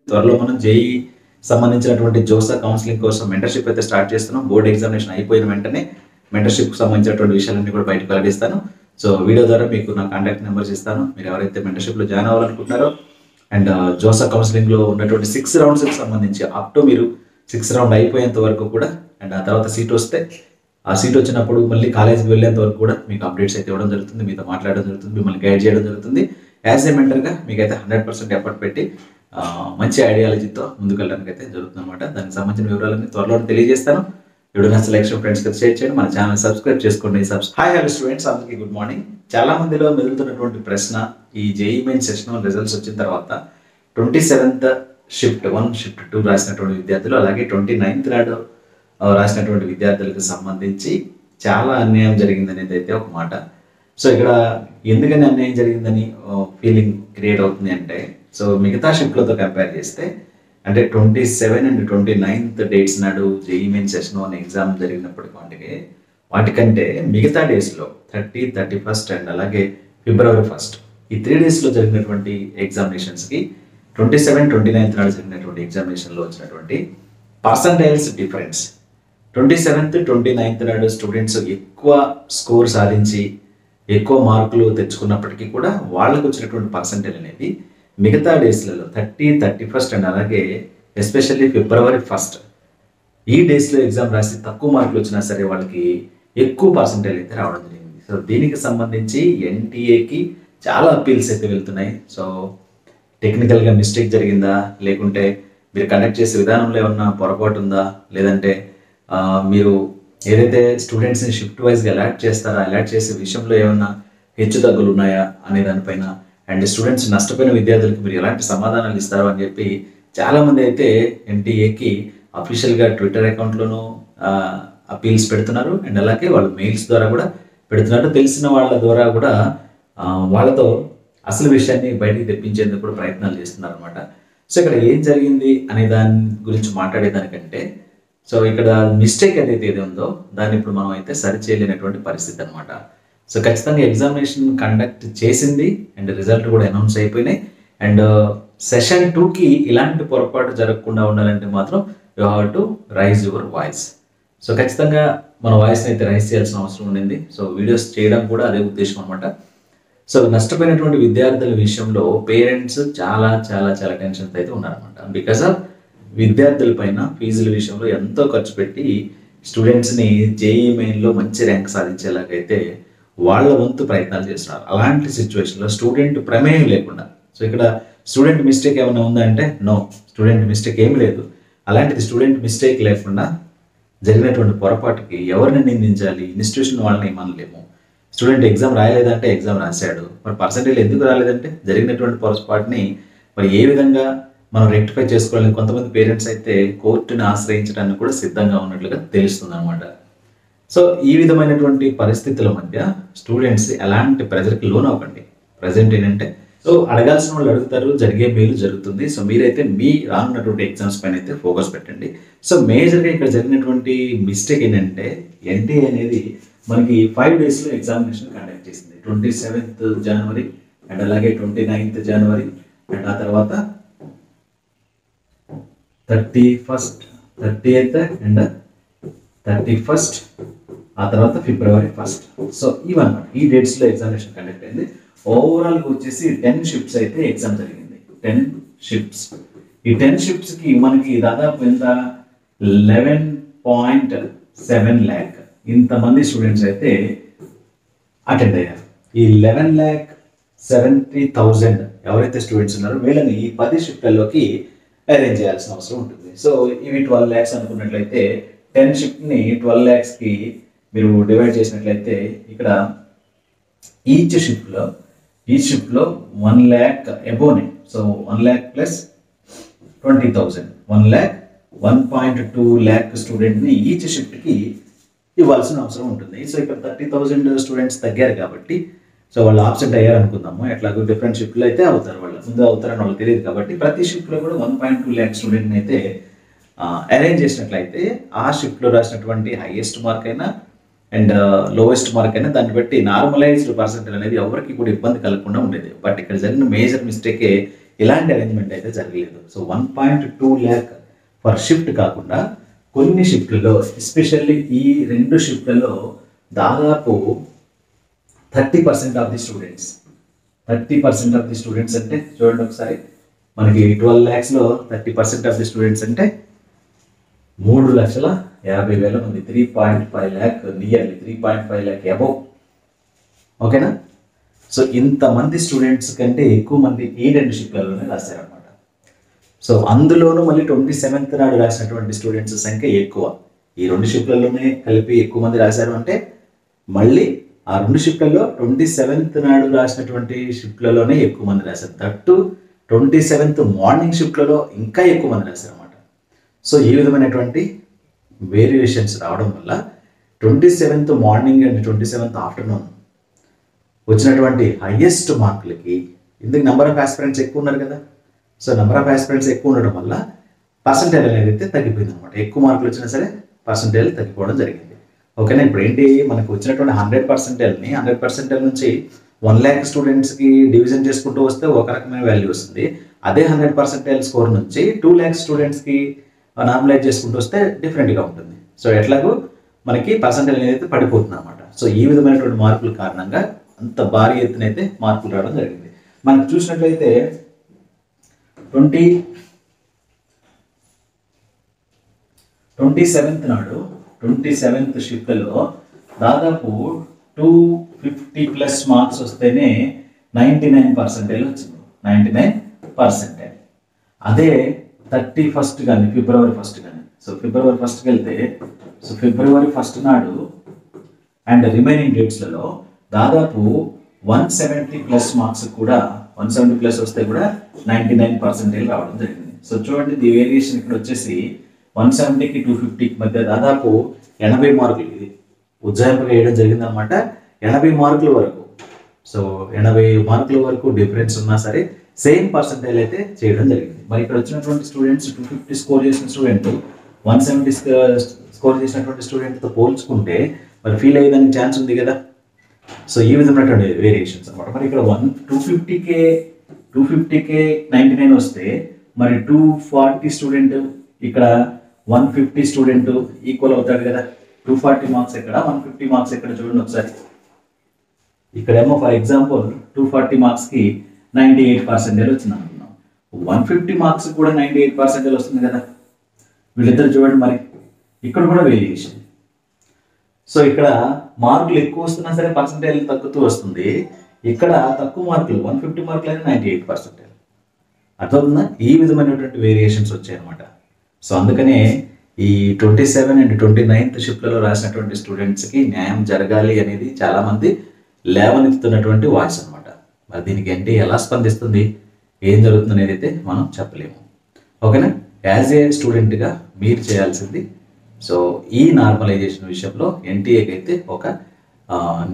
త్వరలో మనం జేఈ సంబంధించినటువంటి జోసా కౌన్సిలింగ్ కోసం మెంటర్షిప్ అయితే స్టార్ట్ చేస్తున్నాం. బోర్డ్ ఎగ్జామినేషన్ అయిపోయిన వెంటనే మెంటర్షిప్ సంబంధించినటువంటి విషయాలన్నీ కూడా బయటకు వెల్లడిస్తాను. సో వీడియో ద్వారా మీకు నా కాంటాక్ట్ నెంబర్స్ ఇస్తాను. మీరు ఎవరైతే మెంటర్షిప్లో జాయిన్ అవ్వాలనుకుంటున్నారో అండ్ జోసా కౌన్సిలింగ్లో ఉన్నటువంటి 6 రౌండ్స్కి సంబంధించి అప్ టు మీరు 6 రౌండ్ అయిపోయేంత వరకు కూడా అండ్ ఆ తర్వాత సీట్ వస్తే ఆ సీట్ వచ్చినప్పుడు మళ్ళీ కాలేజీకి వెళ్ళేంత వరకు కూడా మీకు అప్డేట్స్ అయితే ఇవ్వడం జరుగుతుంది, మీతో మాట్లాడడం జరుగుతుంది, మిమ్మల్ని గైడ్ చేయడం జరుగుతుంది. యాజ్ ఏ మెంటర్గా మీకైతే 100% ఎఫర్ట్ పెట్టి మంచి ఐడియాలజీతో ముందుకు వెళ్ళడానికి అయితే జరుగుతుంది అనమాట. దానికి సంబంధించిన వివరాలన్నీ త్వరలో తెలియజేస్తాను. వీడియో నచ్చ లైక్ ఫ్రెండ్స్కి షేర్ చేయండి, మన ఛానల్ సబ్స్క్రైబ్ చేసుకోండి. హాయ్ హలో స్టూడెంట్స్, అందరికీ గుడ్ మార్నింగ్. చాలా మందిలో మెదులుతున్నటువంటి ప్రశ్న, ఈ జేఈ మెయిన్ సెషనల్ రిజల్ట్స్ వచ్చిన తర్వాత 27th షిఫ్ట్ 1 షిఫ్ట్ 2 రాసినటువంటి విద్యార్థులు, అలాగే 29th నాడు రాసినటువంటి విద్యార్థులకు సంబంధించి చాలా అన్యాయం జరిగిందనేది అయితే ఒక మాట. సో ఇక్కడ ఎందుకని అన్యాయం జరిగిందని ఫీలింగ్ క్రియేట్ అవుతుంది అంటే, సో మిగతా షిఫ్ట్లతో కంపేర్ చేస్తే అంటే 27 and 29th డేట్స్ నాడు జేఈ మెయిన్ సెషన్ 1 ఎగ్జామ్ జరిగినప్పటికీ వాటికంటే మిగతా డేస్లో 30, 31st అండ్ అలాగే February 1st ఈ 3 డేస్లో జరిగినటువంటి ఎగ్జామినేషన్స్కి 27, 29th నాడు జరిగినటువంటి ఎగ్జామినేషన్లో వచ్చినటువంటి పర్సంటైల్స్ డిఫరెన్స్, 27th, 29th నాడు స్టూడెంట్స్ ఎక్కువ స్కోర్ సాధించి ఎక్కువ మార్కులు తెచ్చుకున్నప్పటికీ కూడా వాళ్ళకు వచ్చినటువంటి పర్సంటేజ్ అనేది మిగతా డేస్లలో 30, 31st అండ్ అలాగే ఎస్పెషల్లీ February 1st ఈ డేస్లో ఎగ్జామ్ రాసి తక్కువ మార్కులు వచ్చినా సరే వాళ్ళకి ఎక్కువ పర్సంటేజ్ అయితే రావడం జరిగింది. సో దీనికి సంబంధించి ఎన్టీఏకి చాలా అప్పీల్స్ అయితే వెళ్తున్నాయి. సో టెక్నికల్గా మిస్టేక్ జరిగిందా, లేకుంటే మీరు కండక్ట్ చేసే విధానంలో ఏమన్నా పొరపాటు ఉందా, లేదంటే మీరు ఏదైతే స్టూడెంట్స్ని షిఫ్ట్ వైజ్గా అలాట్ చేస్తారా, అలాట్ చేసే విషయంలో ఏమన్నా హెచ్చు తగ్గులు ఉన్నాయా అనే దానిపైన, అండ్ స్టూడెంట్స్ నష్టపోయిన విద్యార్థులకు మీరు ఎలాంటి సమాధానాలు ఇస్తారు అని చెప్పి చాలామంది అయితే ఎన్టీఏకి అఫీషియల్గా ట్విట్టర్ అకౌంట్లోనూ అపీల్స్ పెడుతున్నారు. అండ్ అలాగే వాళ్ళు మెయిల్స్ ద్వారా కూడా పెడుతున్నారు. తెలిసిన వాళ్ళ ద్వారా కూడా వాళ్ళతో అసలు విషయాన్ని బయటికి తెప్పించేందుకు కూడా ప్రయత్నాలు చేస్తున్నారు అనమాట. సో ఇక్కడ ఏం జరిగింది అనే దాని గురించి మాట్లాడేదానికంటే, సో ఇక్కడ మిస్టేక్ ఏదైతే ఉందో దాన్ని ఇప్పుడు మనం అయితే సరి చేయలేనటువంటి పరిస్థితి అనమాట. సో ఖచ్చితంగా ఎగ్జామినేషన్ కండక్ట్ చేసింది అండ్ రిజల్ట్ కూడా అనౌన్స్ అయిపోయినాయి. అండ్ సెషన్ 2కి ఇలాంటి పొరపాటు జరగకుండా ఉండాలంటే మాత్రం you have to rise your voice. So ఖచ్చితంగా మన వాయిస్ని అయితే రైజ్ చేయాల్సిన అవసరం ఉండింది. సో వీడియోస్ చేయడం కూడా అదే ఉద్దేశం అనమాట. సో నష్టపోయినటువంటి విద్యార్థుల విషయంలో పేరెంట్స్ చాలా చాలా చాలా టెన్షన్తో అయితే ఉన్నారనమాట. బికాస్ ఆఫ్ విద్యార్థుల పైన ఫీజుల విషయంలో ఎంతో ఖర్చు పెట్టి స్టూడెంట్స్ని జేఈ మెయిన్లో మంచి ర్యాంక్ సాధించేలాగైతే వాళ్ళ వంతు ప్రయత్నాలు చేస్తున్నారు. అలాంటి సిచ్యువేషన్లో స్టూడెంట్ ప్రమేయం లేకుండా, సో ఇక్కడ స్టూడెంట్ మిస్టేక్ ఏమైనా ఉందా అంటే నో, స్టూడెంట్ మిస్టేక్ ఏమి లేదు. అలాంటిది స్టూడెంట్ మిస్టేక్ లేకుండా జరిగినటువంటి పొరపాటుకి ఎవరిని నిందించాలి? ఇన్స్టిట్యూషన్ వాళ్ళని ఏమనలేము. స్టూడెంట్ ఎగ్జామ్ రాయలేదంటే ఎగ్జామ్ రాశాడు, మరి పర్సంటేజ్ ఎందుకు రాలేదంటే జరిగినటువంటి పొరపాటుని మరి ఏ విధంగా మనం రెక్టిఫై చేసుకోవాలని కొంతమంది పేరెంట్స్ అయితే కోర్టుని ఆశ్రయించడానికి కూడా సిద్ధంగా ఉన్నట్లుగా తెలుస్తుంది అనమాట. సో ఈ విధమైనటువంటి పరిస్థితుల మధ్య స్టూడెంట్స్ ఎలాంటి ప్రెజర్కి లోన్ అవ్వకండి. ప్రజెంట్ ఏంటంటే, సో అడగాల్సిన వాళ్ళు అడుగుతారు, జరిగే మేలు జరుగుతుంది. సో మీరైతే మీ రానున్నటువంటి ఎగ్జామ్స్ పైన అయితే ఫోకస్ పెట్టండి. సో మేజర్గా ఇక్కడ జరిగినటువంటి మిస్టేక్ ఏంటంటే, ఎన్టీఏ అనేది మనకి 5 డేస్లో ఎగ్జామినేషన్ కండక్ట్ చేసింది. 27th జనవరి అండ్ అలాగే 29th జనవరి అండ్ ఆ తర్వాత 30th అండ్ 31st ఆ తర్వాత February 1st. సో ఇవన్నమాట ఈ డేట్స్లో ఎగ్జామినేషన్ కండక్ట్ అయింది. ఓవరాల్గా వచ్చేసి 10 షిఫ్ట్స్ అయితే ఎగ్జామ్ జరిగింది. 10 షిఫ్ట్స్. ఈ 10 షిఫ్ట్స్కి మనకి దాదాపు ఎంత 11.7 lakh ఇంతమంది స్టూడెంట్స్ అయితే అటెండ్ అయ్యారు. ఈ 11,70,000 ఎవరైతే స్టూడెంట్స్ ఉన్నారో వీళ్ళని ఈ 10 షిఫ్ట్లలోకి అరేంజ్ చేయాల్సిన అవసరం ఉంటుంది. సో ఇవి 12 lakhs అనుకున్నట్లయితే 10 షిఫ్ట్ని 12 lakhsకి మీరు డివైడ్ చేసినట్లయితే ఇక్కడ ఈచ్ షిఫ్ట్లో 1 lakh above. So 1 lakh plus 20,000 1.2 lakh స్టూడెంట్ని ఈచ్ షిఫ్ట్కి ఇవ్వాల్సిన అవసరం ఉంటుంది. సో ఇక్కడ 30,000 స్టూడెంట్స్ తగ్గారు కాబట్టి, సో వాళ్ళు ఆబ్సెంట్ అయ్యారు అనుకుందాము. ఎట్లాగో డిఫరెంట్ షిఫ్ట్లు అయితే అవుతారు, వాళ్ళు ముందు అవుతారని వాళ్ళకి తెలియదు కాబట్టి ప్రతి షిఫ్ట్లో కూడా 1.2 lakh స్టూడెంట్ని అయితే అరేంజ్ చేసినట్లయితే ఆ షిఫ్ట్లో రాసినటువంటి హైయెస్ట్ మార్క్ అయినా అండ్ లోవెస్ట్ మార్క్ అయినా దాన్ని బట్టి నార్మలైజ్డ్ పర్సెంటేజ్ అనేది ఎవరికి కూడా ఇబ్బంది కలగకుండా ఉండేది. బట్ ఇక్కడ జరిగిన మేజర్ మిస్టేకే ఇలాంటి అరేంజ్మెంట్ అయితే జరగలేదు. సో 1.2 lakh పర్ షిఫ్ట్ కాకుండా కొన్ని షిఫ్ట్లలో, ఎస్పెషల్లీ ఈ 2 షిఫ్ట్లలో దాదాపు 30% of the students, 30% of the students అంటే చూడండి ఒకసారి, మనకి 12 lakhsలో 30% ఆఫ్ ది స్టూడెంట్స్ అంటే 3,50,000 మంది, 3.5 lakh, నియర్లీ 3.5 lakh అబౌవ్. ఓకేనా? సో ఇంతమంది స్టూడెంట్స్ కంటే ఎక్కువ మంది ఈ 2 షిఫ్ట్లలోనే రాశారనమాట. సో అందులోనూ మళ్ళీ 27th నాడు రాసినటువంటి స్టూడెంట్స్ సంఖ్య ఎక్కువ. ఈ 2 షిఫ్ట్లలోనే కలిపి ఎక్కువ మంది రాశారు అంటే మళ్ళీ ఆ 2 షిఫ్ట్లలో 27th నాడు రాసినటువంటి షిఫ్ట్లలోనే ఎక్కువ మంది రాశారు. దట్టు 27th మార్నింగ్ షిఫ్ట్లలో ఇంకా ఎక్కువ మంది రాశారు అనమాట. సో ఈ విధమైనటువంటి వేరియేషన్స్ రావడం వల్ల 27th morning and 27th afternoon వచ్చినటువంటి హైయెస్ట్ మార్కులకి, ఇందుకు నెంబర్ ఆఫ్ ఆస్పిరెంట్స్ ఎక్కువ ఉన్నారు కదా, సో నెంబర్ ఆఫ్ ఆస్పిరెంట్స్ ఎక్కువ ఉండడం వల్ల పర్సంటేజ్ అనేది అయితే తగ్గిపోయింది అనమాట. ఎక్కువ మార్కులు వచ్చినా సరే పర్సంటేజ్ తగ్గిపోవడం జరిగింది. ఓకేనా? ఇప్పుడు ఏంటి, మనకు వచ్చినటువంటి 100%ని 100% నుంచి 1 lakh స్టూడెంట్స్కి డివిజన్ చేసుకుంటూ వస్తే ఒక రకమైన వాల్యూ వస్తుంది. అదే 100% స్కోర్ నుంచి 2 lakh స్టూడెంట్స్కి నార్మలైజ్ చేసుకుంటూ వస్తే డిఫరెంట్గా ఉంటుంది. సో ఎట్లాగో మనకి పర్సంటేజ్ అనేది పడిపోతుంది అనమాట. సో ఈ విధమైనటువంటి మార్పుల కారణంగా అంత భారీ ఎత్తున అయితే మార్పులు రావడం జరిగింది. మనకు చూసినట్లయితే 27th నాడు 27th షిఫ్ట్లో దాదాపు 250+ మార్క్స్ వస్తేనే 99% వచ్చింది, 99%. అదే 31st కానీ ఫిబ్రవరి 1st కానీ, సో ఫిబ్రవరి 1st వెళ్తే, సో ఫిబ్రవరి 1st నాడు అండ్ రిమైనింగ్ డేట్స్లలో దాదాపు 170+ మార్క్స్ కూడా, 170+ వస్తే కూడా 99% రావడం జరిగింది. సో చూడండి, ది వేరియేషన్ ఇక్కడ వచ్చేసి 170కి 250కి మధ్య దాదాపు 80 మార్కులు ఇది ఉజ్జాయింపుగా వేయడం జరిగింది అనమాట. 80 మార్కుల వరకు, సో 80 మార్కుల వరకు డిఫరెన్స్ ఉన్నా సరే సేమ్ పర్సంటేజ్ అయితే చేయడం జరిగింది. మరి ఇక్కడ వచ్చినటువంటి స్టూడెంట్స్ 250 స్కోర్ చేసిన స్టూడెంట్ 170 స్కోర్ చేసినటువంటి స్టూడెంట్తో పోల్చుకుంటే మరి ఫీల్ అయ్యేదానికి ఛాన్స్ ఉంది కదా. సో ఈ విధమైనటువంటి వేరియేషన్స్ అనమాట. మరి ఇక్కడ 250K 99 వస్తే మరి 240 స్టూడెంట్ ఇక్కడ 150 స్టూడెంట్ ఈక్వల్ అవుతాడు కదా. 240 మార్క్స్ ఎక్కడ, 150 మార్క్స్ ఎక్కడ చూడండి ఒకసారి. ఇక్కడేమో ఫర్ ఎగ్జాంపుల్ 240 మార్క్స్కి 98% వచ్చింది అనుకున్నాం, 150 మార్క్స్ కూడా 98% వస్తుంది కదా. వీళ్ళిద్దరు చూడండి, మరి ఇక్కడ కూడా వేరియేషన్. సో ఇక్కడ మార్కులు ఎక్కువ వస్తున్నా సరే పర్సంటేజ్ తగ్గుతూ వస్తుంది. ఇక్కడ తక్కువ మార్కులు 150 మార్కులు అయితే 98%. అర్థమవుతుందా? ఈ విధమైనటువంటి వేరియేషన్స్ వచ్చాయన్నమాట. సో అందుకనే ఈ 27 అండ్ 29th షిఫ్ట్లలో రాసినటువంటి స్టూడెంట్స్కి న్యాయం జరగాలి అనేది చాలామంది లేవనెత్తుతున్నటువంటి వాయిస్ అనమాట. మరి దీనికి ఏంటి, ఎలా స్పందిస్తుంది, ఏం జరుగుతుంది అనేది అయితే మనం చెప్పలేము. ఓకేనా? యాజ్ ఏ స్టూడెంట్గా మీరు చేయాల్సింది, సో ఈ నార్మలైజేషన్ విషయంలో ఎన్టీఏకి అయితే ఒక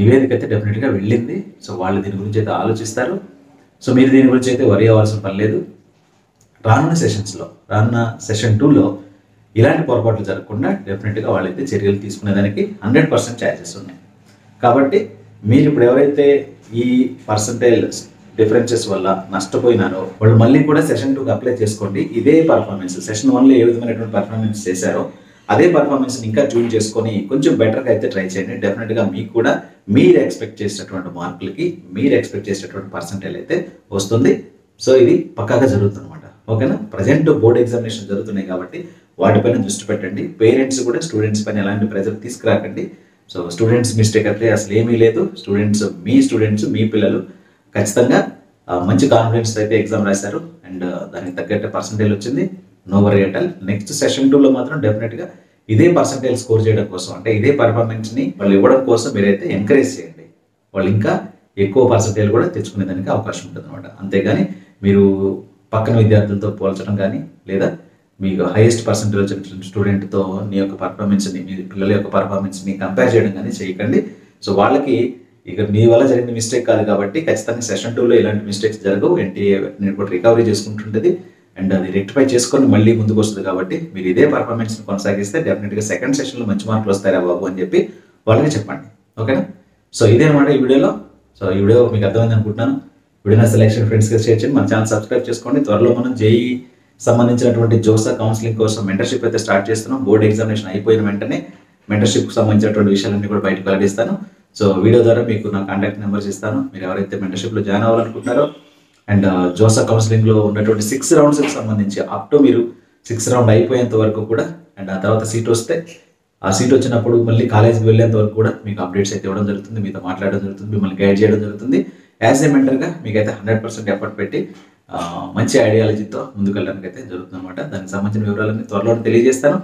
నివేదిక అయితే డెఫినెట్గా వెళ్ళింది. సో వాళ్ళు దీని గురించి అయితే ఆలోచిస్తారు. సో మీరు దీని గురించి అయితే వరి అవ్వాల్సిన పని లేదు. రానున్న సెషన్స్లో, రానున్న సెషన్ 2లో ఇలాంటి పొరపాట్లు జరగకుండా డెఫినెట్గా వాళ్ళైతే చర్యలు తీసుకునేదానికి 100% ఛాన్సెస్ ఉన్నాయి. కాబట్టి మీరు ఇప్పుడు ఎవరైతే ఈ పర్సంటేజ్ డిఫరెన్సెస్ వల్ల నష్టపోయినారో వాళ్ళు మళ్ళీ కూడా సెషన్ 2కి అప్లై చేసుకోండి. ఇదే పర్ఫార్మెన్స్ సెషన్ 1లో ఏ విధమైనటువంటి పర్ఫార్మెన్స్ చేశారో అదే పర్ఫార్మెన్స్ని ఇంకా ట్యూన్ చేసుకొని కొంచెం బెటర్గా అయితే ట్రై చేయండి. డెఫినెట్గా మీకు కూడా మీరు ఎక్స్పెక్ట్ చేసినటువంటి మార్కులకి మీరు ఎక్స్పెక్ట్ చేసినటువంటి పర్సంటేజ్ అయితే వస్తుంది. సో ఇది పక్కాగా జరుగుతుంది అనమాట. ఓకేనా? ప్రజెంట్ బోర్డ్ ఎగ్జామినేషన్ జరుగుతున్నాయి కాబట్టి వాటిపైన దృష్టి పెట్టండి. పేరెంట్స్ కూడా స్టూడెంట్స్ పైన ఎలాంటి ప్రెజర్ తీసుకురాకండి. సో స్టూడెంట్స్ మిస్టేక్ అయితే అసలు ఏమీ లేదు. స్టూడెంట్స్ మీ పిల్లలు ఖచ్చితంగా మంచి కాన్ఫిడెన్స్ అయితే ఎగ్జామ్ రాశారు అండ్ దానికి తగ్గట్టు పర్సంటేజ్ వచ్చింది. No worry at all. Next session 2లో మాత్రం డెఫినెట్గా ఇదే పర్సంటేజ్ స్కోర్ చేయడం కోసం, అంటే ఇదే పర్ఫార్మెన్స్ని వాళ్ళు ఇవ్వడం కోసం మీరైతే ఎంకరేజ్ చేయండి. వాళ్ళు ఇంకా ఎక్కువ పర్సంటేజ్ కూడా తెచ్చుకునేదానికి అవకాశం ఉంటుంది అనమాట. అంతేగాని మీరు పక్కన విద్యార్థులతో పోల్చడం కానీ లేదా మీకు హైయెస్ట్ పర్సంటేజ్ వచ్చిన స్టూడెంట్తో నీ యొక్క పర్ఫార్మెన్స్ని, మీ పిల్లల యొక్క పర్ఫార్మెన్స్ని కంపేర్ చేయడం కానీ చేయకండి. సో వాళ్ళకి ఇక మీ వల్ల జరిగిన మిస్టేక్ కాదు కాబట్టి ఖచ్చితంగా సెషన్ 2లో ఇలాంటి మిస్టేక్స్ జరగవు. ఎన్టీఏ కూడా రికవరీ చేసుకుంటుంటుంది అండ్ అది రెక్టిఫై చేసుకొని మళ్ళీ ముందుకు వస్తుంది. కాబట్టి మీరు ఇదే పర్ఫార్మెన్స్ని కొనసాగిస్తే డెఫినెట్గా సెకండ్ సెషన్లో మంచి మార్కులు వస్తారా బాబు అని చెప్పి వాళ్ళకి చెప్పండి. ఓకేనా? సో ఇదే అనమాట ఈ వీడియోలో. సో ఈ వీడియో మీకు అర్థమైంది అనుకుంటున్నాను. వీడియో సెలెక్షన్ ఫ్రెండ్స్కి షేర్ చేయండి, మన ఛానల్ సబ్స్క్రైబ్ చేసుకోండి. త్వరలో మనం జేఈ సంబంధించినటువంటి జోసా కౌన్సిలింగ్ కోసం మెంటర్షిప్ అయితే స్టార్ట్ చేస్తున్నాం. బోర్డ్ ఎగ్జామినేషన్ అయిపోయిన వెంటనే మెంటర్షిప్కి సంబంధించినటువంటి విషయాలన్నీ కూడా బయటకు వెల్లడిస్తాను. సో వీడియో ద్వారా మీకు నా కాంటాక్ట్ నెంబర్స్ ఇస్తాను. మీరు ఎవరైతే మెంటర్షిప్లో జాయిన్ అవ్వాలనుకుంటున్నారో అండ్ జోసా కౌన్సిలింగ్లో ఉన్నటువంటి 6 రౌండ్స్కి సంబంధించి అప్ టు మీరు 6 రౌండ్ అయిపోయేంత వరకు కూడా అండ్ ఆ తర్వాత సీట్ వస్తే ఆ సీట్ వచ్చినప్పుడు మళ్ళీ కాలేజ్కి వెళ్ళేంత వరకు కూడా మీకు అప్డేట్స్ అయితే ఇవ్వడం జరుగుతుంది, మీతో మాట్లాడడం జరుగుతుంది, మిమ్మల్ని గైడ్ చేయడం జరుగుతుంది. యాజ్ ఏ మెంటర్గా మీకైతే 100% ఎఫర్ట్ పెట్టి మంచి ఐడియాలజీతో ముందుకు వెళ్ళడానికి అయితే జరుగుతుంది అనమాట. దానికి సంబంధించిన వివరాలన్నీ త్వరలో తెలియజేస్తాను.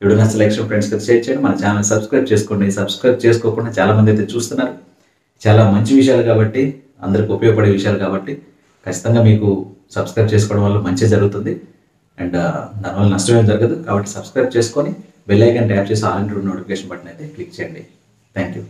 వీడియో సెలెక్షన్ ఫ్రెండ్స్కి షేర్ చేయండి, మన ఛానల్ సబ్స్క్రైబ్ చేసుకోండి. సబ్స్క్రైబ్ చేసుకోకుండా చాలామంది అయితే చూస్తున్నారు. చాలా మంచి విషయాలు కాబట్టి, అందరికి ఉపయోగపడే విషయాలు కాబట్టి ఖచ్చితంగా మీకు సబ్స్క్రైబ్ చేసుకోవడం వల్ల మంచి జరుగుతుంది అండ్ దానివల్ల నష్టం ఏం జరగదు. కాబట్టి సబ్స్క్రైబ్ చేసుకొని బెల్ ఐకాన్ ట్యాప్ చేసి ఆల్ ఇంక్లూడ్ నోటిఫికేషన్ బటన్ అయితే క్లిక్ చేయండి. Thank you.